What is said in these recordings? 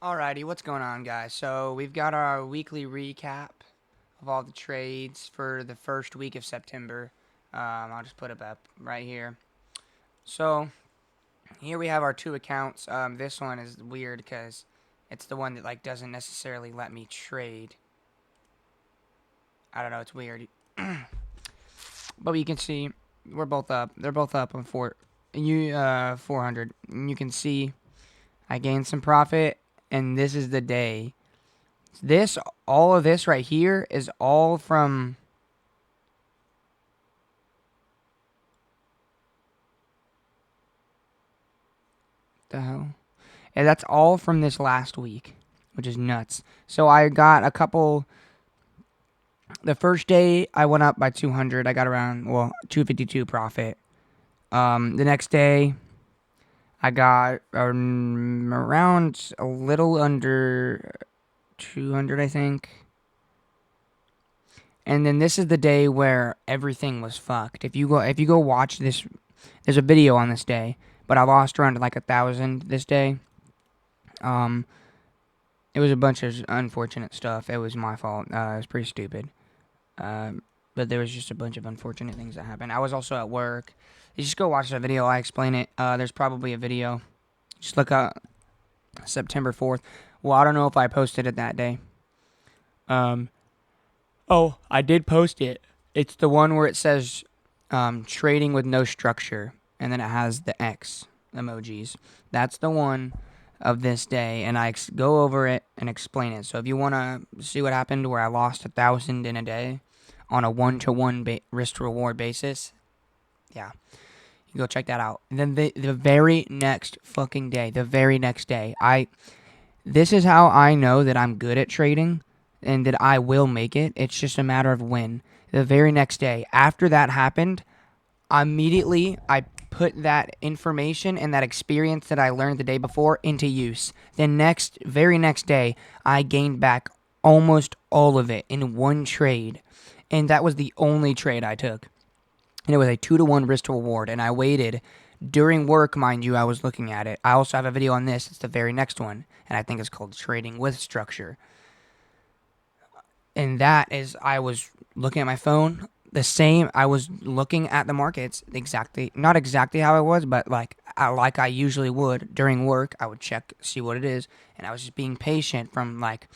Alrighty, what's going on, guys? So we've got our weekly recap of all the trades for the first week of September. I'll just put it up right here. So here we have our two accounts. This one is weird because it's the one that doesn't necessarily let me trade. I don't know, it's weird. But you can see we're both up. They're both up on 400. And you can see I gained some profit, and this is the day. All of this right here is all from the hell. And that's all from this last week, which is nuts. So I got a couple. The first day I went up by 200. I got around 252 profit. The next day I got around a little under 200, I think. And then this is the day where everything was fucked. If you go watch this, there's a video on this day, but I lost around like 1,000 this day. It was a bunch of unfortunate stuff. It was my fault. It was pretty stupid. But there was just a bunch of unfortunate things that happened. I was also at work. You just go watch that video. I explain it. There's probably a video. Just look up September 4th. Well, I don't know if I posted it that day. Oh, I did post it. It's the one where it says trading with no structure, and then it has the X emojis. That's the one of this day, and I go over it and explain it. So if you want to see what happened where I lost 1,000 in a day on a one-to-one risk-to-reward basis, yeah, you go check that out. And then the very next fucking day, this is how I know that I'm good at trading and that I will make it. It's just a matter of when. The very next day, after that happened, immediately I put that information and that experience that I learned the day before into use. The very next day, I gained back almost all of it in one trade. And that was the only trade I took. And it was a 2-to-1 risk to reward. And I waited during work, mind you, I was looking at it. I also have a video on this. It's the very next one. And I think it's called Trading with Structure. And that is, I was looking at my phone. I was looking at the markets not exactly how I was, but like I usually would during work. I would check, see what it is, and I was just being patient from like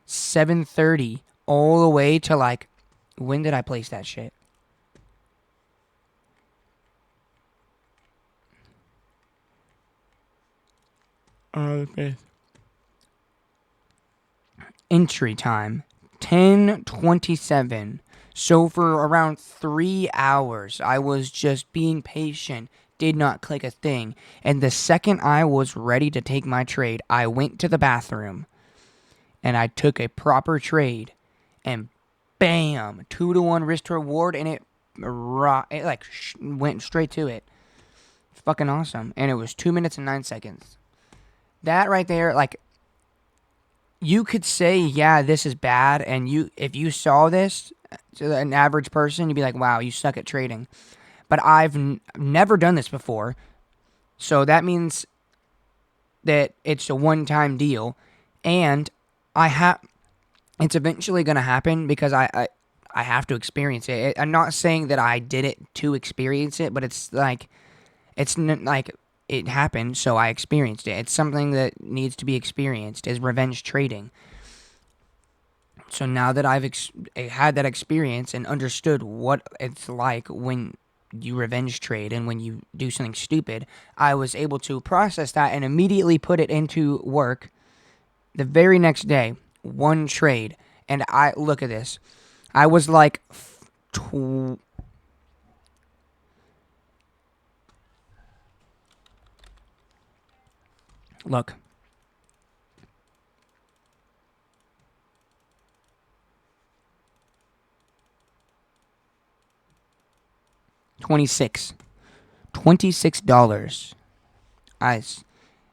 7:30 all the way to like, when did I place that shit? Entry time 10:27. So for around 3 hours, I was just being patient, did not click a thing. And the second I was ready to take my trade, I went to the bathroom and I took a proper trade, and bam, 2-to-1 risk to reward, and it went straight to it. It's fucking awesome. And it was 2 minutes and 9 seconds. That right there, like, you could say, yeah, this is bad, and if you saw this to an average person, you'd be like, wow, you suck at trading. But I've never done this before, so that means that it's a one-time deal, and it's eventually going to happen because I have to experience it. I'm not saying that I did it to experience it, but it's like it happened, so I experienced it. It's something that needs to be experienced, is revenge trading. So now that I've had that experience and understood what it's like when you revenge trade and when you do something stupid, I was able to process that and immediately put it into work the very next day. One trade. And look at this. I was like look. $26.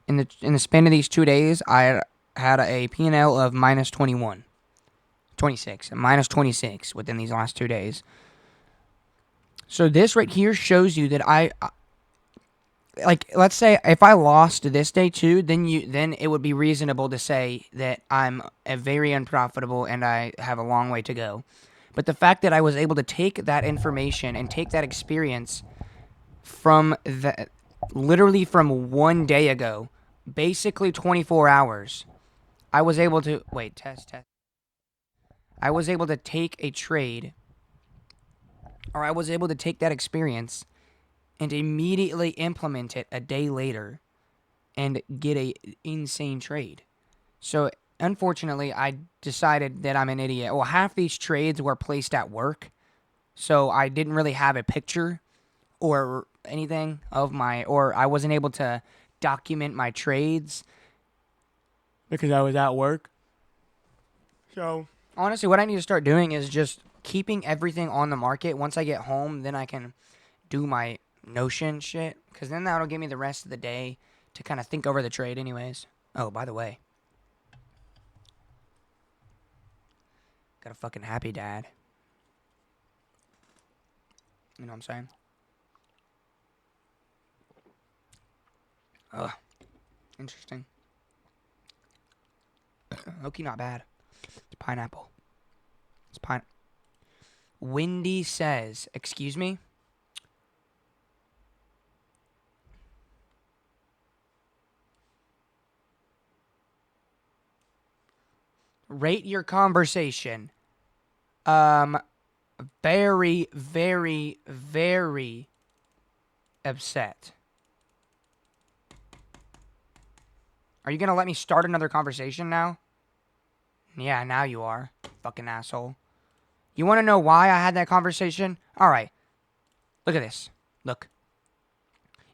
In the span of these 2 days, I had a P&L of minus 21. 26. Minus 26 within these last 2 days. So this right here shows you that like, let's say if I lost this day too, then it would be reasonable to say that I'm a very unprofitable and I have a long way to go. But the fact that I was able to take that information and take that experience from the literally from one day ago, basically 24 hours, I was able to wait, test. I was able to take a trade, or I was able to take that experience and immediately implement it a day later and get a insane trade. So unfortunately, I decided that I'm an idiot. Well, half these trades were placed at work, so I didn't really have a picture or anything of my, or I wasn't able to document my trades because I was at work. So honestly, what I need to start doing is just keeping everything on the market. Once I get home, then I can do my Notion shit, because then that'll give me the rest of the day to kind of think over the trade anyways. Oh, by the way, got a fucking happy dad. You know what I'm saying? Ugh. Interesting. Loki not bad. It's pineapple. It's pine. Wendy says, excuse me? Rate your conversation. Very, very, very upset. Are you gonna let me start another conversation now? Yeah, now you are. Fucking asshole. You wanna know why I had that conversation? Alright. Look at this. Look.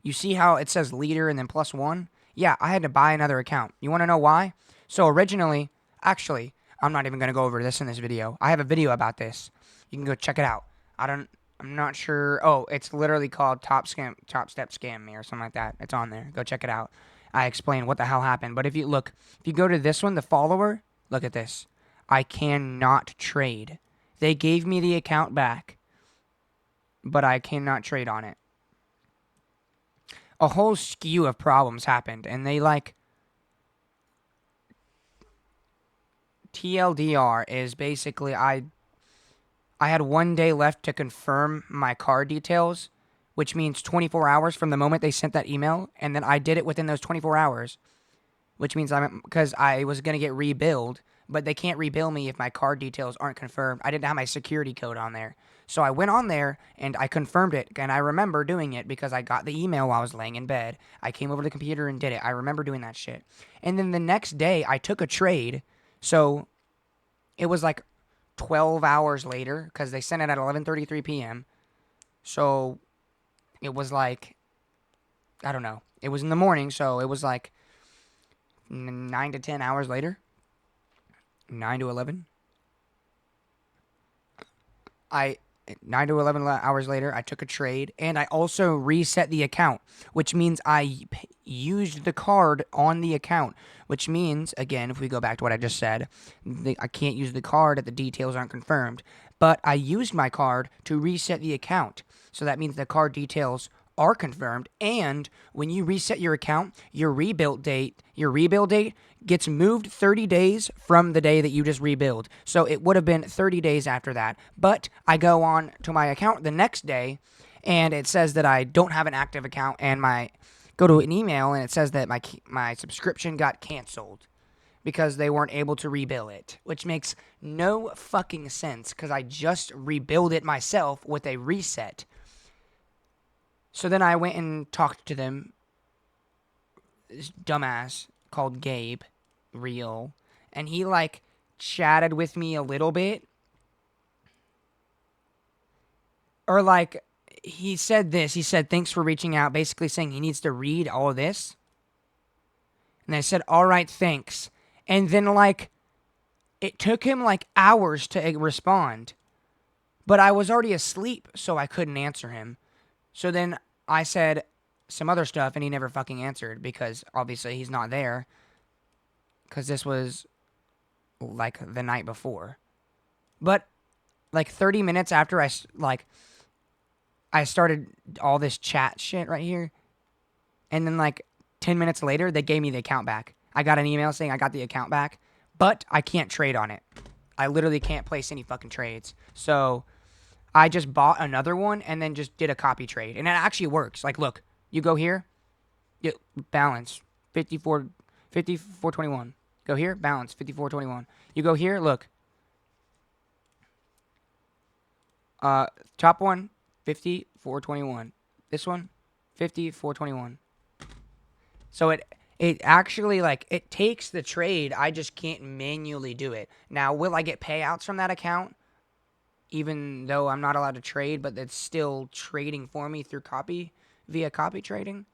You see how it says leader and then +1? Yeah, I had to buy another account. You wanna know why? So originally, actually, I'm not even gonna go over this in this video. I have a video about this. You can go check it out. I'm not sure. Oh, it's literally called Top Step Scam Me or something like that. It's on there. Go check it out. I explain what the hell happened. But if you go to this one, the follower, look at this. I cannot trade. They gave me the account back, but I cannot trade on it. A whole skew of problems happened, and they TLDR is basically I had 1 day left to confirm my card details, which means 24 hours from the moment they sent that email, and then I did it within those 24 hours, which means because I was going to get rebilled, but they can't rebill me if my card details aren't confirmed. I didn't have my security code on there. So I went on there and I confirmed it, and I remember doing it because I got the email while I was laying in bed. I came over to the computer and did it. I remember doing that shit. And then the next day I took a trade, so it was like 12 hours later because they sent it at 11:33 p.m. So it was like, I don't know. It was in the morning, so it was like 9 to 10 hours later. 9 to 11. 9 to 11 hours later, I took a trade, and I also reset the account, which means I used the card on the account, which means, again, if we go back to what I just said, I can't use the card if the details aren't confirmed, but I used my card to reset the account, so that means the card details are confirmed, and when you reset your account, your rebuild date gets moved 30 days from the day that you just rebuild. So it would have been 30 days after that. But I go on to my account the next day, and it says that I don't have an active account, and go to an email, and it says that my subscription got canceled because they weren't able to rebuild it, which makes no fucking sense because I just rebuild it myself with a reset. So then I went and talked to them, this dumbass called Gabe, real, and he chatted with me a little bit. Or he said this, he said, thanks for reaching out, basically saying he needs to read all of this. And I said, all right, thanks. And then it took him hours to respond. But I was already asleep, so I couldn't answer him. So then I said some other stuff, and he never fucking answered because obviously he's not there. Because this was the night before. But 30 minutes after I started all this chat shit right here, And then like 10 minutes later, they gave me the account back. I got an email saying I got the account back, but I can't trade on it. I literally can't place any fucking trades. So I just bought another one and then just did a copy trade. And it actually works. Like, look, you go here, you balance 54.21. Go here, balance 54.21. You go here, look. Top one, 54.21. This one, 54.21. So it actually like it takes the trade. I just can't manually do it. Now, will I get payouts from that account? Even though I'm not allowed to trade, but it's still trading for me through copy via copy trading?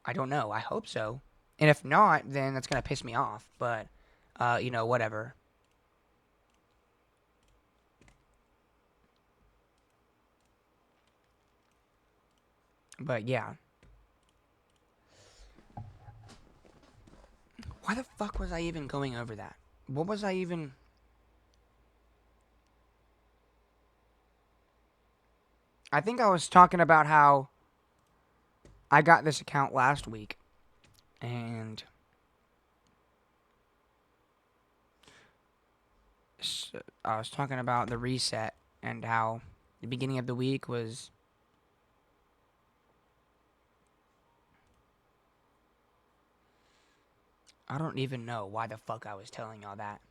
I don't know. I hope so. And if not, then that's gonna piss me off. But whatever. But yeah. Why the fuck was I even going over that? What was I even... I think I was talking about how I got this account last week. And so I was talking about the reset and how the beginning of the week was... I don't even know why the fuck I was telling y'all that.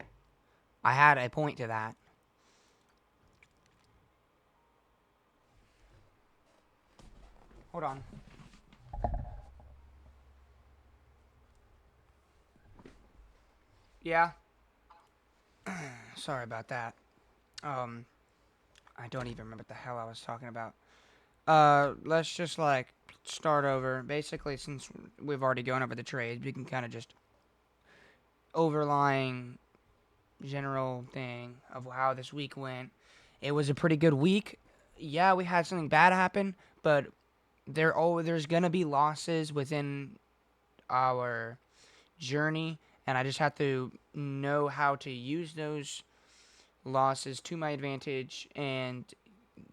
I had a point to that. Hold on. Yeah. Sorry about that. I don't even remember what the hell I was talking about. Let's just like start over. Basically, since we've already gone over the trades, we can kind of just overlying general thing of how this week went. It was a pretty good week. Yeah, we had something bad happen, but there's gonna be losses within our journey, and I just have to know how to use those losses to my advantage and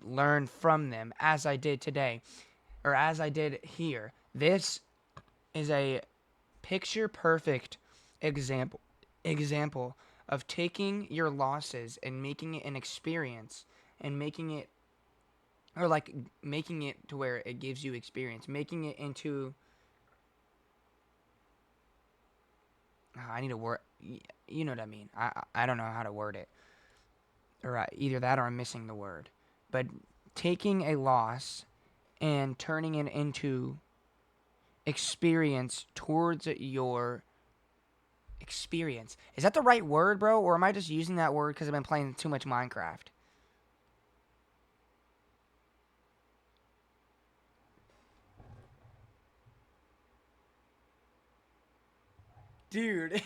learn from them as I did today, or as I did here. This is a picture perfect example of taking your losses and making it an experience and making it making it to where it gives you experience, making it into I need to word, you know what I mean. I don't know how to word it, or either that or I'm missing the word, but taking a loss and turning it into experience towards your experience. Is that the right word, bro? Or am I just using that word because I've been playing too much Minecraft? Dude.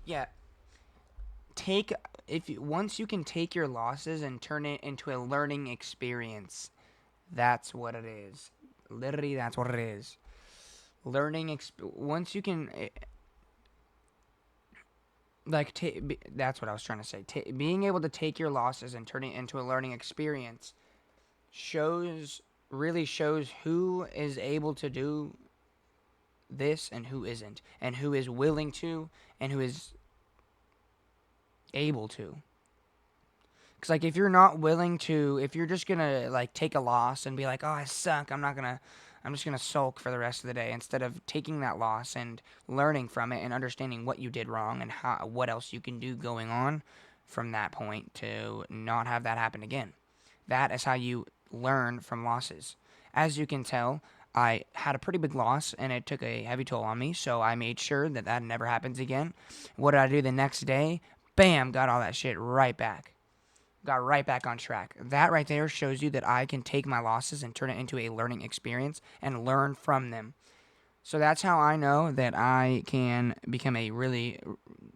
Yeah. Take if you, once you can take your losses and turn it into a learning experience. That's what it is. Literally, that's what it is. Once you can that's what I was trying to say. Being able to take your losses and turn it into a learning experience really shows who is able to do this and who isn't, and who is willing to and who is able to. Because like if you're not willing to, if you're just gonna like take a loss and be like, oh, I suck, I'm just gonna sulk for the rest of the day, instead of taking that loss and learning from it and understanding what you did wrong and what else you can do going on from that point to not have that happen again. That is how you learn from losses. As you can tell, I had a pretty big loss and it took a heavy toll on me, so I made sure that that never happens again. What did I do the next day? Bam, got all that shit right back. Got right back on track. That right there shows you that I can take my losses and turn it into a learning experience and learn from them. So that's how I know that I can become a really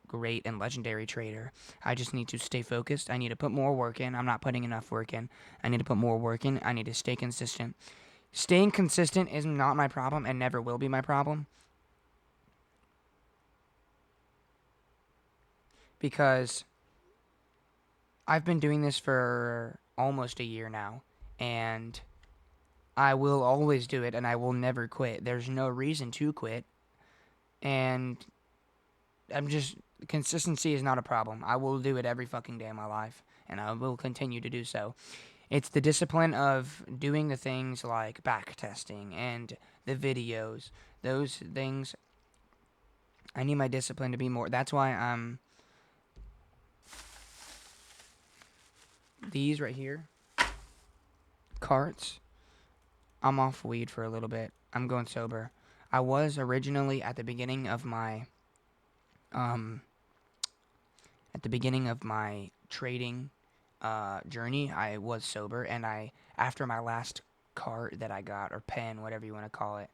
great and legendary trader. I just need to stay focused. I need to put more work in. I'm not putting enough work in. I need to put more work in. I need to stay consistent. Staying consistent is not my problem and never will be my problem. Because I've been doing this for almost a year now, and I will always do it, and I will never quit. There's no reason to quit, and I'm just consistency is not a problem. I will do it every fucking day of my life, and I will continue to do so. It's the discipline of doing the things like back testing and the videos. Those things, I need my discipline to be more. That's why I'm. These right here, carts. I'm off weed for a little bit. I'm going sober. I was originally at the beginning of my trading journey. I was sober, and after my last cart that I got, or pen, whatever you want to call it,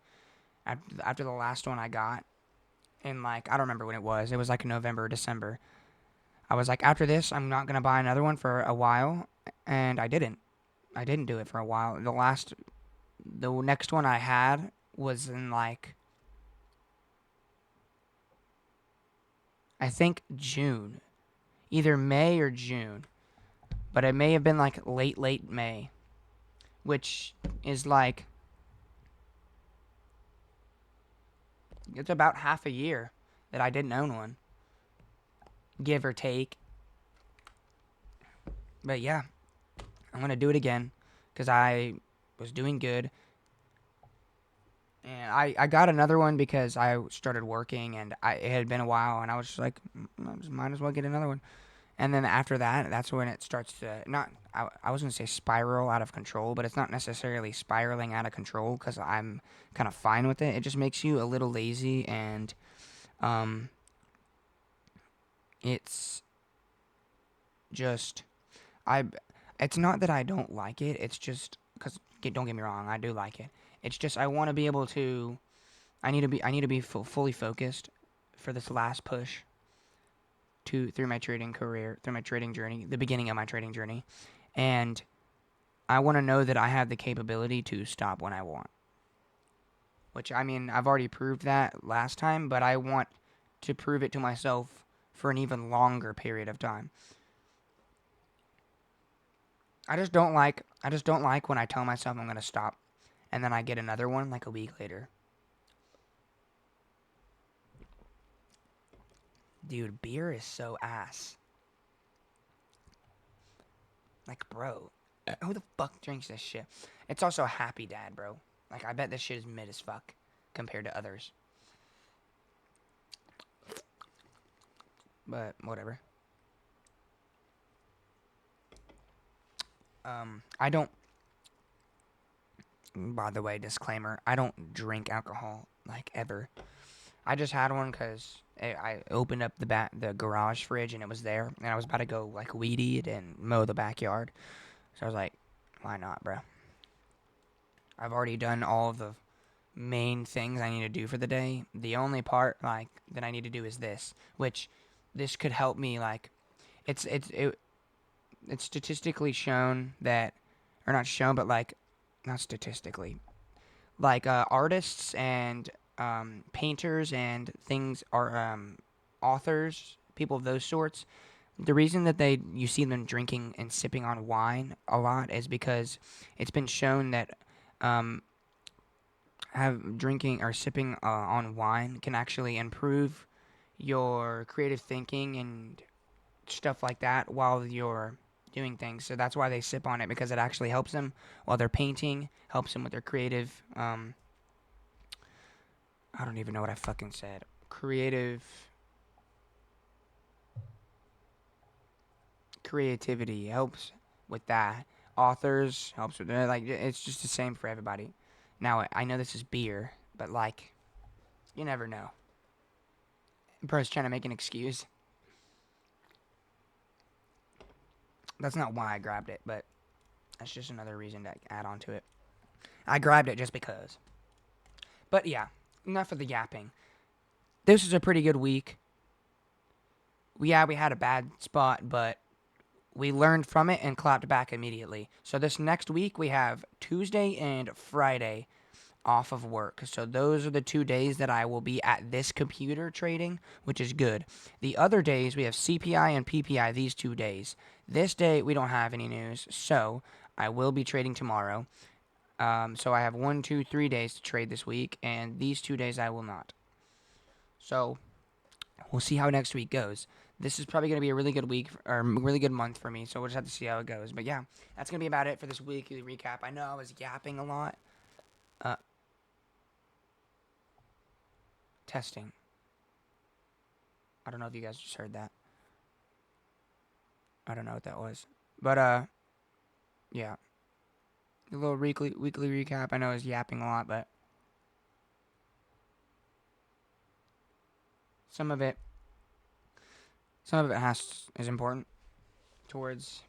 after the last one I got, in like, I don't remember when it was. It was like November or December. I was like, after this, I'm not gonna buy another one for a while, and I didn't. I didn't do it for a while. The next one I had was in like, I think June, either May or June, but it may have been like late May, which is like, it's about half a year that I didn't own one, give or take. But yeah, I'm gonna do it again because I was doing good. And I got another one because I started working, and it had been a while, and I was just like, I just might as well get another one. And then after that, that's when it starts to not. I was gonna say spiral out of control, but it's not necessarily spiraling out of control because I'm kind of fine with it. It just makes you a little lazy, and it's just I. It's not that I don't like it. It's just because don't get me wrong, I do like it. It's just I want to be able to. I need to be fully focused for this last push through my trading career, through my trading journey, the beginning of my trading journey, and I want to know that I have the capability to stop when I want. Which, I mean, I've already proved that last time, but I want to prove it to myself for an even longer period of time. I just don't like when I tell myself I'm going to stop and then I get another one like a week later. Dude, beer is so ass. Like, bro, who the fuck drinks this shit? It's also a Happy Dad, bro. Like, I bet this shit is mid as fuck compared to others. But, whatever. I don't... By the way, disclaimer, I don't drink alcohol, like, ever. I just had one because I opened up the garage fridge and it was there, and I was about to go like weed eat and mow the backyard. So I was like, why not, bro? I've already done all of the main things I need to do for the day. The only part like that I need to do is this, which this could help me like it's statistically shown that, or not shown, but like not statistically, like artists and painters and things are authors, people of those sorts. The reason that you see them drinking and sipping on wine a lot is because it's been shown that have drinking or sipping on wine can actually improve your creative thinking and stuff like that while you're doing things. So that's why they sip on it, because it actually helps them while they're painting, helps them with their creative I don't even know what I fucking said. Creativity helps with that. Authors helps with that. Like, it's just the same for everybody. Now, I know this is beer, but like, you never know. Bro's trying to make an excuse. That's not why I grabbed it, but that's just another reason to add on to it. I grabbed it just because. But yeah, enough of the yapping. This was a pretty good week. We had a bad spot, but we learned from it and clapped back immediately. So this next week we have Tuesday and Friday off of work. So those are the 2 days that I will be at this computer trading, which is good. The other days, we have CPI and PPI these 2 days. This day, we don't have any news, so I will be trading tomorrow. So I have 1, 2, 3 days to trade this week, and these 2 days I will not. So we'll see how next week goes. This is probably going to be a really good week, or really good month for me, so we'll just have to see how it goes. But yeah, that's going to be about it for this weekly recap. I know I was yapping a lot. Testing. I don't know if you guys just heard that. I don't know what that was. But, yeah. A little weekly recap. I know I was yapping a lot, but some of it is important towards,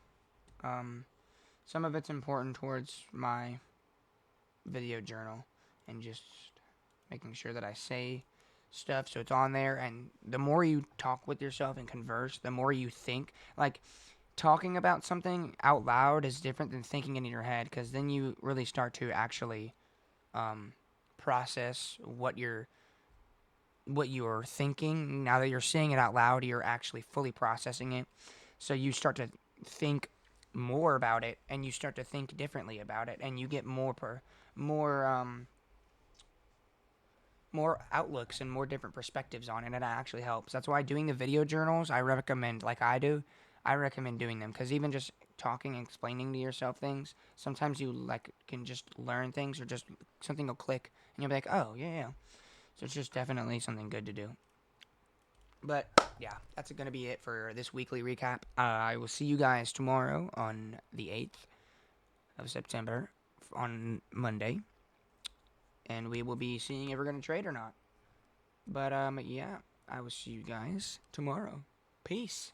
some of it's important towards my video journal and just making sure that I say stuff so it's on there. And the more you talk with yourself and converse, the more you think. Like, talking about something out loud is different than thinking it in your head, because then you really start to actually process what you're thinking. Now that you're saying it out loud, you're actually fully processing it. So you start to think more about it, and you start to think differently about it, and you get more outlooks and more different perspectives on it, and it actually helps. That's why doing the video journals, I recommend, like I do, I recommend doing them, because even just talking and explaining to yourself things, sometimes you like can just learn things, or just something will click, and you'll be like, oh, yeah. So it's just definitely something good to do. But yeah, that's going to be it for this weekly recap. I will see you guys tomorrow on the 8th of September on Monday, and we will be seeing if we're going to trade or not. But yeah, I will see you guys tomorrow. Peace.